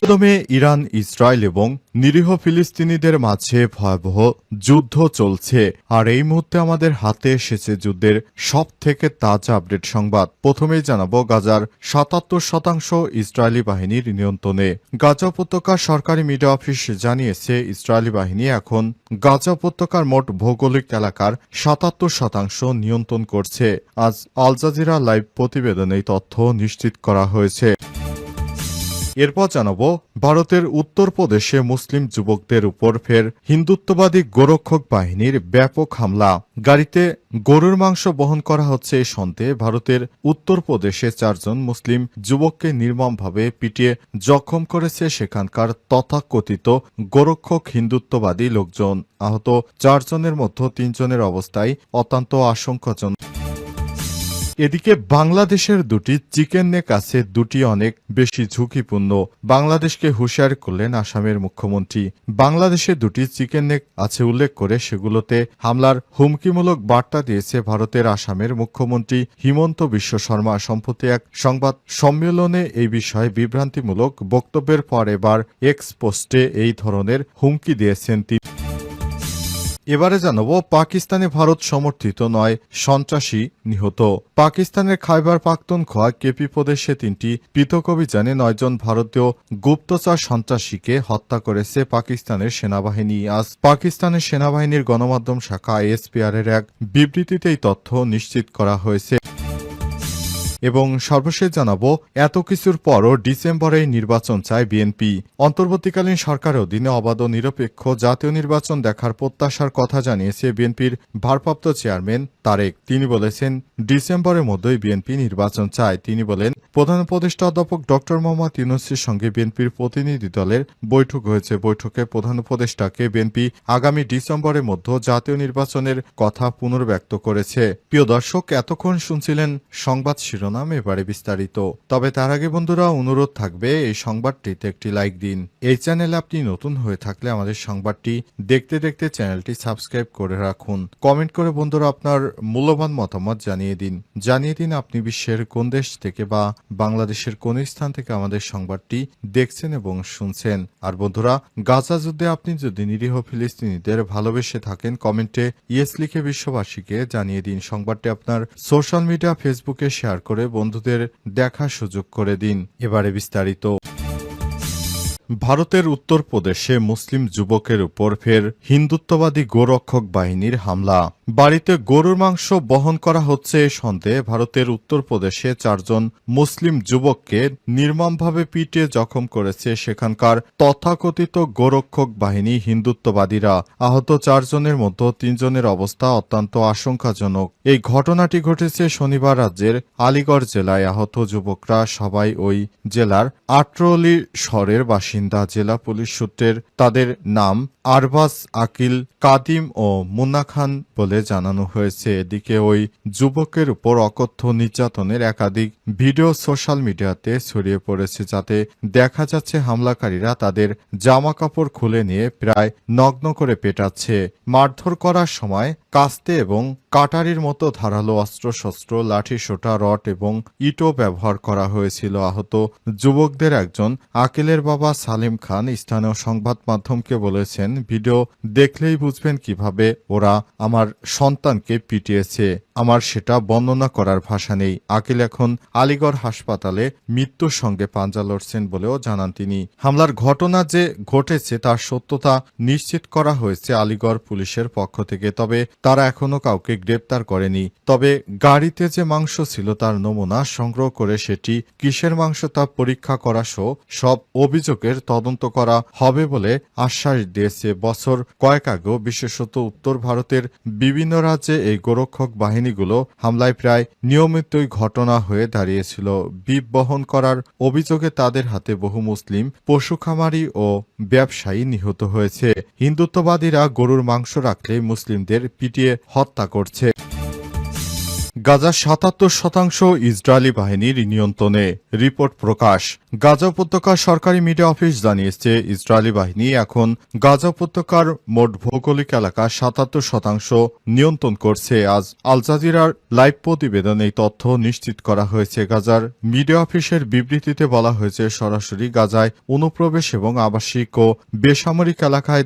প্রথমে Iran, Israel এবং নিরীহ ফিলিস্তিনিদের মাঝে ভয়াবহ যুদ্ধ চলছে। আর এই মুহূর্তে আমাদের হাতে এসেছে যুদ্ধের সবথেকে তাজা আপডেট সংবাদ। প্রথমেই জানাবো গাজার ৭৭% ইসরায়েলি বাহিনীর নিয়ন্ত্রণে। গাজা উপত্যকার সরকারি মিডিয়া অফিস জানিয়েছে ইসরায়েলি বাহিনী এখন গাজা উপত্যকার মোট ভৌগোলিক এলাকার ৭৭% নিয়ন্ত্রণ করছে। আজ আল জাজিরা লাইভ প্রতিবেদনে এই তথ্য নিশ্চিত করা হয়েছে। এরপর জানাবো ভারতের উত্তরপ্রদেশে মুসলিম যুবকদের উপর ফের হিন্দুত্ববাদী গোরক্ষক বাহিনীর ব্যাপক হামলা। গাড়িতে গরুর মাংস বহন করা হচ্ছে এই সন্দেহে ভারতের উত্তরপ্রদেশে ৪ জন মুসলিম যুবককে নির্মমভাবে পিটিয়ে জখম করেছে সেখানকার তথাকথিত গোরক্ষক হিন্দুত্ববাদী লোকজন। আহত ৪ জনের মধ্যে ৩ জনের অবস্থায় অত্যন্ত আশঙ্কাজনক। এদিকে বাংলাদেশের দুটি চিকেন নেক আছে, দুটি অনেক বেশি ঝুঁকিপূর্ণ। বাংলাদেশকে হুঁশিয়ার করলেন আসামের মুখ্যমন্ত্রী। বাংলাদেশে দুটি চিকেন নেক আছে উল্লেখ করে সেগুলোতে হামলার হুমকিমূলক বার্তা দিয়েছে ভারতের আসামের মুখ্যমন্ত্রী হিমন্ত বিশ্ব শর্মা। সম্প্রতি এক সংবাদ সম্মেলনে এই বিষয়ে বিভ্রান্তিমূলক বক্তব্যের পর এবার এক্স পোস্টে এই ধরনের হুমকি দিয়েছেন তিনি। এবারে জানাবো পাকিস্তানে ভারত সমর্থিত ৯ সন্ত্রাসী নিহত। পাকিস্তানের খাইবার পাখতুনখোয়া কেপি প্রদেশে ৩টি পৃথক অভিযানে ৯ জন ভারতীয় গুপ্তচর সন্ত্রাসীকে হত্যা করেছে পাকিস্তানের সেনাবাহিনী। আজ পাকিস্তানের সেনাবাহিনীর গণমাধ্যম শাখা আইএসপিআর এর এক বিবৃতিতে এই তথ্য নিশ্চিত করা হয়েছে। এবং সর্বশেষ জানাবো এত কিছুর পরও ডিসেম্বরেই নির্বাচন চায় বিএনপি। অন্তর্বর্তীকালীন সরকারের অধীনে অবাধ ও নিরপেক্ষ জাতীয় নির্বাচন দেখার প্রত্যাশার কথা জানিয়েছে বিএনপির ভারপ্রাপ্ত চেয়ারম্যান তারেক। তিনি বলেছেন ডিসেম্বরের মধ্যেই বিএনপি নির্বাচন চায়। তিনি বলেন প্রধান উপদেষ্টা অধ্যাপক ড মোহাম্মদ ইউনূসের সঙ্গে বিএনপির প্রতিনিধি দলের বৈঠক হয়েছে। বৈঠকে প্রধান উপদেষ্টাকে বিএনপি আগামী ডিসেম্বরের মধ্যে জাতীয় নির্বাচনের কথা পুনর্ব্যক্ত করেছে। প্রিয় দর্শক, এতক্ষণ শুনছিলেন সংবাদ শিরোনাম, এবারে বিস্তারিত। তবে তার আগে বন্ধুরা অনুরোধ থাকবে এই সংবাদটিতে একটি লাইক দিন। এই চ্যানেলে আপনি নতুন হয়ে থাকলে আমাদের সংবাদটি দেখতে দেখতে চ্যানেলটি সাবস্ক্রাইব করে রাখুন। কমেন্ট করে বন্ধুরা আপনার মূল্যবান মতামত জানিয়ে দিন আপনি বিশ্বের কোন দেশ থেকে বা বাংলাদেশের কোন স্থান থেকে আমাদের সংবাদটি দেখছেন এবং শুনছেন। আর বন্ধুরা, গাজা যুদ্ধে আপনি যদি নিরীহ ফিলিস্তিনিদের ভালোবেসে থাকেন কমেন্টে ইয়েস লিখে বিশ্ববাসীকে জানিয়ে দিন। সংবাদটি আপনার সোশ্যাল মিডিয়া ফেসবুকে শেয়ার করে বন্ধুদের দেখার সুযোগ করে দিন। এবারে বিস্তারিত। ভারতের উত্তরপ্রদেশে মুসলিম যুবকের উপর ফের হিন্দুত্ববাদী গোরক্ষক বাহিনীর হামলা। বাড়িতে গরুর মাংস বহন করা হচ্ছে এ সন্দেহে ভারতের উত্তরপ্রদেশে ৪ জন মুসলিম যুবককে নির্মমভাবে পিটিয়ে জখম করেছে সেখানকার তথাকথিত গোরক্ষক বাহিনী হিন্দুত্ববাদীরা। আহত ৪ জনের মধ্যে ৩ জনের অবস্থা অত্যন্ত আশঙ্কাজনক। এই ঘটনাটি ঘটেছে শনিবার রাজ্যের আলিগড় জেলায়। আহত যুবকরা সবাই ওই জেলার আটরলি শহরের বাসিন্দা। জেলা পুলিশ সূত্রের তাদের নাম আরবাজ, আকিল, কাদিম ও মুন্না খান বলে জানানো হয়েছে। এদিকে ওই যুবকের উপর অকথ্য নির্যাতনের একাধিক ভিডিও সোশ্যাল মিডিয়াতে ছড়িয়ে পড়েছে, যাতে দেখা যাচ্ছে হামলাকারীরা তাদের জামা কাপড় খুলে নিয়ে প্রায় নগ্ন করে পেটাচ্ছে। মারধর করার সময় কাস্তে এবং কাটারির মতো ধারালো অস্ত্রশস্ত্র, লাঠি সোটা, রড এবং ইটও ব্যবহার করা হয়েছিল। আহত যুবকদের একজন আকিলের বাবা সালিম খান স্থানীয় সংবাদ মাধ্যমকে বলেছেন, ভিডিও দেখলেই বুঝবেন কিভাবে ওরা আমার সন্তানকে পিটিয়েছে। আমার সেটা বর্ণনা করার ভাষা নেই। আকিল এখন আলিগড় হাসপাতালে মৃত্যুর সঙ্গে পাঞ্জা লড়ছেন বলেও জানান তিনি। হামলার ঘটনা যে ঘটেছে তার সত্যতা নিশ্চিত করা হয়েছে আলিগড় পুলিশের পক্ষ থেকে। তবে তারা এখনো কাউকে গ্রেপ্তার করেনি। তবে গাড়িতে যে মাংস ছিল তার নমুনা সংগ্রহ করে সেটি কিসের মাংস তা পরীক্ষা করা সহ সব অভিযোগের তদন্ত করা হবে বলে আশ্বাস দিয়েছে। বছর কয়েক আগেও বিশেষত উত্তর ভারতের বিভিন্ন রাজ্যে এই গোরক্ষক বাহিনীগুলো হামলায় প্রায় নিয়মিতই ঘটনা হয়ে দাঁড়িয়েছিল। বিপ বহন করার অভিযোগে তাদের হাতে বহু মুসলিম পশু খামারি ও ব্যবসায়ী নিহত হয়েছে। হিন্দুত্ববাদীরা গরুর মাংস রাখলে মুসলিমদের পিটিয়ে হত্যা করছে। গাজার ৭৭% ইসরায়েলি বাহিনীর নিয়ন্ত্রণে, রিপোর্ট প্রকাশ। গাজা উপত্যকার সরকারি মিডিয়া অফিস জানিয়েছে, ইসরায়েলি বাহিনী এখন গাজা উপত্যকার মোট ভৌগোলিক এলাকা ৭৭% নিয়ন্ত্রণ করছে। আজ আল জাজিরার লাইভ প্রতিবেদনে এই তথ্য নিশ্চিত করা হয়েছে। গাজার মিডিয়া অফিসের বিবৃতিতে বলা হয়েছে, সরাসরি গাজায় অনুপ্রবেশ এবং আবাসিক ও বেসামরিক এলাকায়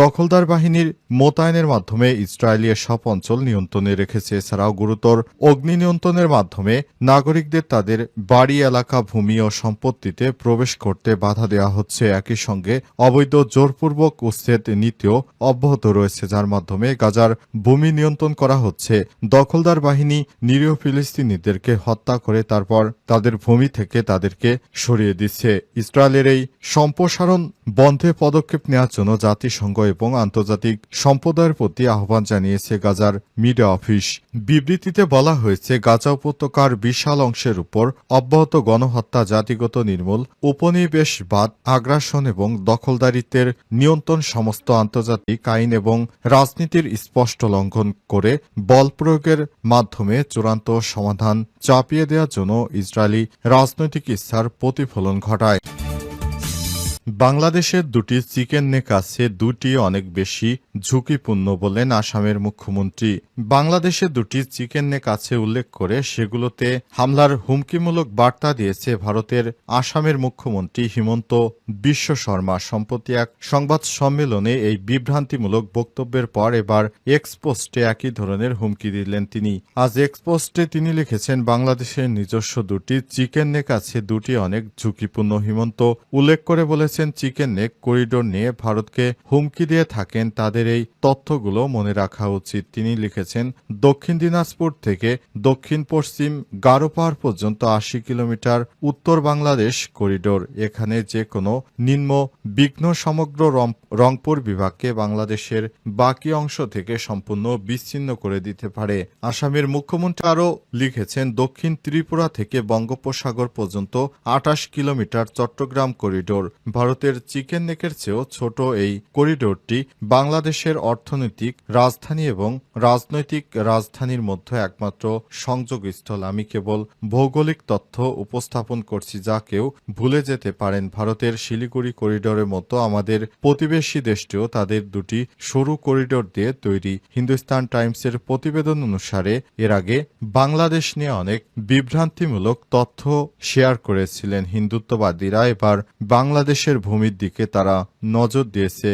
দখলদার বাহিনীর মোতায়েনের মাধ্যমে ইসরায়েলি সব অঞ্চল নিয়ন্ত্রণে রেখেছে। এছাড়াও গুরুতর অগ্নি নিয়ন্ত্রণের মাধ্যমে নাগরিকদের তাদের বাড়ি, এলাকা, ভূমি ও সম্পত্তিতে প্রবেশ করতে বাধা দেওয়া হচ্ছে। একই সঙ্গে অবৈধ জোরপূর্বক উচ্ছেদ নীতিও অব্যাহত রয়েছে, যার মাধ্যমে গাজার ভূমি নিয়ন্ত্রণ করা হচ্ছে। দখলদার বাহিনী নিরীহ ফিলিস্তিনিদেরকে হত্যা করে তারপর তাদের ভূমি থেকে তাদেরকে সরিয়ে দিচ্ছে। ইসরায়েলের এই সম্প্রসারণ বন্ধে পদক্ষেপ নেওয়ার জন্য জাতিসংঘ এবং আন্তর্জাতিক সম্প্রদায়ের প্রতি আহ্বান জানিয়েছে গাজার মিডিয়া অফিস। বিবৃতিতে বলা হয়েছে, গাজা উপত্যকার বিশাল অংশের উপর অব্যাহত গণহত্যা, জাতিগত নির্মূল, উপনিবেশবাদ, আগ্রাসন এবং দখলদারিত্বের নিয়ন্ত্রণ সমস্ত আন্তর্জাতিক আইন এবং রাজনীতির স্পষ্ট লঙ্ঘন করে বল প্রয়োগের মাধ্যমে চূড়ান্ত সমাধান চাপিয়ে দেওয়ার জন্য ইসরায়েলি রাজনৈতিক ইচ্ছার প্রতিফলন ঘটায়। বাংলাদেশের দুটি চিকেন নেক আছে, দুটি অনেক বেশি ঝুঁকিপূর্ণ বললেন আসামের মুখ্যমন্ত্রী। বাংলাদেশে দুটি চিকেন নেক আছে উল্লেখ করে সেগুলোতে হামলার হুমকিমূলক বার্তা দিয়েছে ভারতের আসামের মুখ্যমন্ত্রী হিমন্ত বিশ্ব শর্মা। সম্প্রতি এক সংবাদ সম্মেলনে এই বিভ্রান্তিমূলক বক্তব্যের পর এবার এক্সপোস্টে একই ধরনের হুমকি দিলেন তিনি। আজ এক্সপোস্টে তিনি লিখেছেন, বাংলাদেশের নিজস্ব দুটি চিকেন নেক আছে, দুটি অনেক ঝুঁকিপূর্ণ। হিমন্ত উল্লেখ করে বলেছেন, চিকেন নেক করিডোর নিয়ে ভারতকে হুমকি দিয়ে থাকেন, তাদের এই তথ্যগুলো মনে রাখা উচিত। তিনি লিখেছেন, দক্ষিণ দিনাজপুর থেকে দক্ষিণ পশ্চিম গারো পাহাড় পর্যন্ত ৮০ কিলোমিটার উত্তর বাংলাদেশ করিডোর। এখানে যে কোনো নিম্ন বিঘ্ন সমগ্র রংপুর বিভাগকে বাংলাদেশের বাকি অংশ থেকে সম্পূর্ণ বিচ্ছিন্ন করে দিতে পারে। আসামের মুখ্যমন্ত্রী আরও লিখেছেন, দক্ষিণ ত্রিপুরা থেকে বঙ্গোপসাগর পর্যন্ত ২৮ কিলোমিটার চট্টগ্রাম করিডোর। ভারতের চিকেন নেকের চেয়েও ছোট এই করিডোরটি বাংলাদেশের অর্থনৈতিক রাজধানী এবং রাজনৈতিক রাজধানীর মধ্যে একমাত্র সংযোগস্থল। আমি কেবল ভৌগোলিক তথ্য উপস্থাপন করছি, যা কেউ ভুলে যেতে পারেন। ভারতের শিলিগুড়ি করিডোরের মতো আমাদের প্রতিবেশী দেশটিও তাদের দুটি সরু করিডোর দিয়ে তৈরি। হিন্দুস্তান টাইমসের প্রতিবেদন অনুসারে এর আগে বাংলাদেশ নিয়ে অনেক বিভ্রান্তিমূলক তথ্য শেয়ার করেছিলেন হিন্দুত্ববাদীরা। এবার বাংলাদেশের ভূমির দিকে তারা নজর দিয়েছে।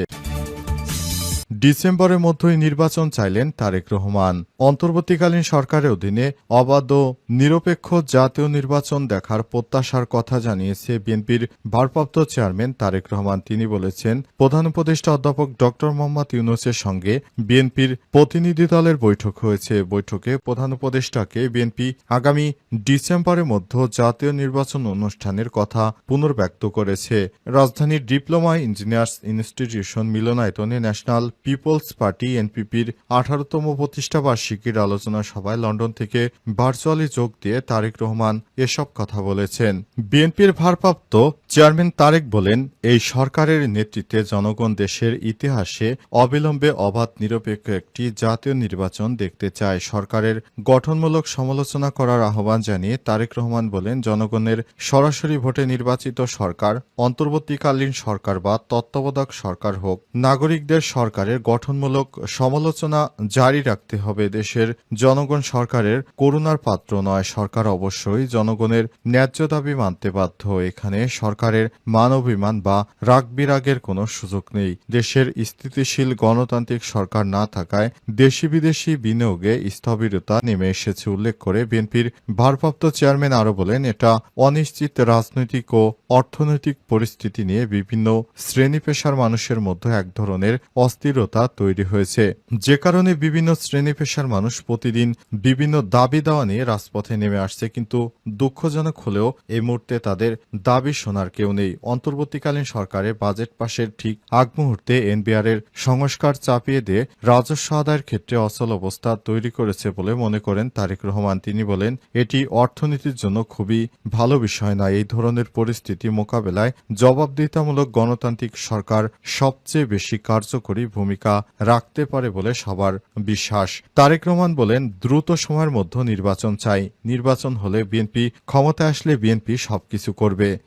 ডিসেম্বরের মধ্যেই নির্বাচন চাইলেন তারেক রহমান। অন্তর্বর্তীকালীন সরকারের অধীনে অবাধ ও নিরপেক্ষ জাতীয় নির্বাচন দেখার প্রত্যাশার কথা জানিয়েছে বিএনপির ভারপ্রাপ্ত চেয়ারম্যান তারেক রহমান। তিনি বলেছেন, প্রধান উপদেষ্টা অধ্যাপক ড মোহাম্মদ ইউনূসের সঙ্গে বিএনপির প্রতিনিধি দলের বৈঠক হয়েছে। বৈঠকে প্রধান উপদেষ্টাকে বিএনপি আগামী ডিসেম্বরের মধ্যে জাতীয় নির্বাচন অনুষ্ঠানের কথা পুনর্ব্যক্ত করেছে। রাজধানীর ডিপ্লোমা ইঞ্জিনিয়ার্স ইনস্টিটিউশন মিলনায়তনে ন্যাশনাল পিপলস পার্টি এনপিপির 18তম প্রতিষ্ঠা বার্ষিকীর আলোচনা সভায় লন্ডন থেকে ভার্চুয়ালি যোগ দিয়ে তারেক রহমান এসব কথা বলেছেন। বিএনপির ভারপ্রাপ্ত চেয়ারম্যান তারেক বলেন, এই সরকারের নেতৃত্বে জনগণ দেশের ইতিহাসে অবিলম্বে অবাধ নিরপেক্ষ একটি জাতীয় নির্বাচন দেখতে চায়। সরকারের গঠনমূলক সমালোচনা করার আহ্বান জানিয়ে তারেক রহমান বলেন, জনগণের সরাসরি ভোটে নির্বাচিত সরকার, অন্তর্বর্তীকালীন সরকার বা তত্ত্বাবধায়ক সরকার হোক, নাগরিকদের সরকারের গঠনমূলক সমালোচনা জারি রাখতে হবে। দেশের জনগণ সরকারের করুণার পাত্র নয়। সরকার অবশ্যই জনগণের ন্যায্য দাবি মানতে বাধ্য। এখানে সরকারের মান অভিমান বা রাগ বিরাগের কোনো সুযোগ নেই। দেশের স্থিতিশীল গণতান্ত্রিক সরকার না থাকায় দেশি বিদেশি বিনিয়োগে স্থবিরতা নেমে এসেছে উল্লেখ করে বিএনপির ভারপ্রাপ্ত চেয়ারম্যান আরও বলেন, এটা অনিশ্চিত রাজনৈতিক ও অর্থনৈতিক পরিস্থিতি নিয়ে বিভিন্ন শ্রেণী পেশার মানুষের মধ্যে এক ধরনের অস্থিরতা তৈরি হয়েছে, যে কারণে বিভিন্ন শ্রেণী পেশার মানুষ প্রতিদিন বিভিন্ন দাবি দাওয়া নিয়ে রাজপথে নেমে আসছে। কিন্তু দুঃখজনক হলেও এই মুহূর্তে তাদের দাবি শোনার কেউ নেই। অন্তর্বর্তীকালীন সরকারে বাজেট পাশের ঠিক আগ মুহূর্তে এনবিআরের সংস্কার চাপিয়ে দিয়ে রাজস্ব আদায়ের ক্ষেত্রে অচল অবস্থা তৈরি করেছে বলে মনে করেন তারেক রহমান। তিনি বলেন, এটি অর্থনীতির জন্য খুবই ভালো বিষয় নয়। এই ধরনের পরিস্থিতি মোকাবেলায় জবাবদিহিতামূলক গণতান্ত্রিক সরকার সবচেয়ে বেশি কার্যকরী ভূমিকা রাখতে পারে বলে সবার বিশ্বাস। তারেক রহমান বলেন, দ্রুত সময়ের মধ্যে নির্বাচন চাই। নির্বাচন হলে বিএনপি ক্ষমতায় আসলে বিএনপি সবকিছু করবে।